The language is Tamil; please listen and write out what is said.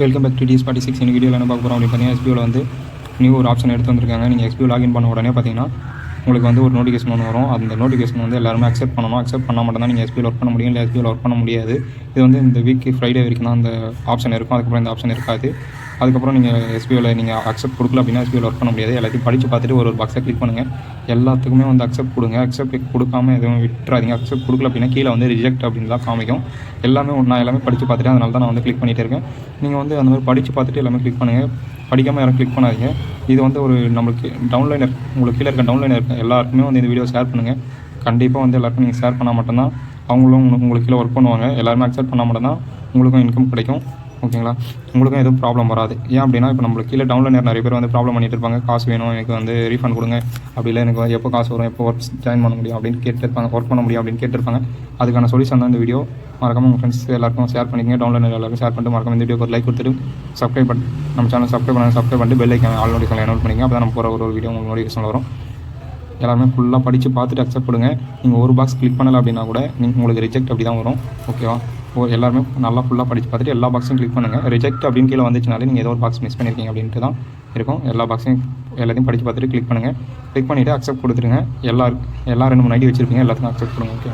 Welcome back to DS46. இந்த வீடியோவில் என்ன பார்க்க போகிறோம் அப்படின்னு பார்த்தீங்கன்னா, SBOவில் வந்து நியூ ஒரு ஆப்ஷன் எடுத்து வந்திருக்காங்க. நீங்கள் SBO லாகின் பண்ண உடனே பார்த்தீங்கன்னா உங்களுக்கு வந்து ஒரு நோட்டிஃபிகேஷன் ஒன்று வரும். அந்த நோட்டிஃபிகேஷன் வந்து எல்லாருமே அக்செப்ட் பண்ணணும். அக்செப்ட் பண்ணால் மட்டும் தான் நீங்கள் SBOவில் ஒர்க் பண்ண முடியும், இல்லை SBOவில் ஒர்க் பண்ண முடியாது. இது வந்து இந்த வீக் ஃப்ரைடே வரைக்கும் தான் அந்த ஆப்ஷன் இருக்கும். அதுக்கப்புறம் இந்த ஆப்ஷன் இருக்காது. அதுக்கப்புறம் நீங்கள் SBOவில் நீங்கள் அக்செப்ட் கொடுக்கல அப்படின்னா SBOவில் ஒர்க் பண்ண முடியாது. எல்லாத்தையும் படித்து பார்த்துட்டு ஒரு பாக்ஸை கிளிக் பண்ணுங்கள். எல்லாத்துக்குமே வந்து அக்செப்ட் கொடுங்க. அக்செப்ட் கொடுக்காம எதுவும் விட்டுறாதீங்க. அக்செப்ட் கொடுக்கல அப்படின்னா கீழே வந்து ரிஜெக்ட் அப்படின்னு தான் காமிக்கும். நான் எல்லாமே படித்து பார்த்துட்டு அதனால தான் நான் வந்து கிளிக் பண்ணிகிட்டு இருக்கேன். நீங்கள் வந்து அந்த மாதிரி படித்து பார்த்துட்டு எல்லாமே கிளிக் பண்ணுங்கள். படிக்காமல் யாரும் கிளிக் பண்ணாதீங்க. இது வந்து ஒரு நம்மளுக்கு டவுன்லைனர், உங்களுக்கு கீழே இருக்க டவுன்லைனர் இருக்க எல்லாருக்குமே வந்து இந்த வீடியோ ஷேர் பண்ணுங்கள். கண்டிப்பாக வந்து எல்லாருக்கும் நீங்கள் ஷேர் பண்ணால் மட்டும்தான் அவங்களும் உங்களுக்கு கீழே ஒர்க் பண்ணுவாங்க. எல்லாருமே அக்செப்ட் பண்ணால் மட்டும்தான் உங்களுக்கும் இன்கம் கிடைக்கும். ஓகேங்களா? உங்களுக்கும் எதுவும் ப்ராப்ளம் வராது. ஏன் அப்படின்னா, இப்போ நம்மளுக்கு கீழே டவுன்லைனர் நிறைய பேர் வந்து ப்ராப்ளம் பண்ணிட்டு இருப்பாங்க. காசு வேணும், எனக்கு வந்து ரீஃபண்ட் கொடுங்க, அப்படி இல்லை எனக்கு எப்போ காசு வரும், எப்போ ஒர்க் ஜாயின் பண்ண முடியும் அப்படின்னு கேட்டுருப்பாங்க, ஒர்க் பண்ண முடியும் அப்படின்னு கேட்டிருப்பாங்க. அதுக்கான சொல்யூஷன் தான் இந்த வீடியோ. மறக்காம உங்கள் ஃப்ரெண்ட்ஸ் எல்லாருக்கும் ஷேர் பண்ணிக்கங்க. டவுன்லைனர் எல்லாருக்கும் ஷேர் பண்ணிட்டு மறக்காம இந்த வீடியோக்கு ஒரு லைக் கொடுத்துட்டு சப்ஸ்கிரைப் பண்ணி நம்ம சேனல் சப்ஸ்கிரைப் பண்ணிட்டு பெல் ஐக்கான் ஆல் நோட்டிஃபிகேஷன் எனோட் பண்ணிங்க. அப்போ தான் நம்ம போகிற ஒரு வீடியோ உங்களுக்கு நோட்டிஃபிகேஷன் வரும். எல்லாருமே ஃபுல்லாக படித்து பார்த்துட்டு அக்செப்ட் கொடுங்க. நீங்கள் ஒரு பாக்ஸ் கிளிக் பண்ணலை அப்படின்னா கூட உங்களுக்கு ரிஜெக்ட் அப்படி தான் வரும். ஓகேவா? எல்லாருமே நல்லா ஃபுல்லாக படித்து பார்த்துட்டு எல்லா பாக்ஸையும் கிளிக் பண்ணுங்கள். ரிஜெக்ட் அப்படின்னு கீழே வந்துச்சுனாலே நீங்கள் ஏதோ ஒரு பாக்ஸ் மிஸ் பண்ணியிருக்கீங்க அப்படின்ட்டு தான் இருக்கும். எல்லா பாக்ஸையும் எல்லாத்தையும் படித்து பார்த்துட்டு கிளிக் பண்ணுங்கள். கிளிக் பண்ணிவிட்டு அக்செப்ட் கொடுத்துருங்க. எல்லா 2-3 ஐடி வச்சுருப்பீங்க, எல்லாத்துக்கும் அக்செப்ட் கொடுங்க. ஓகே.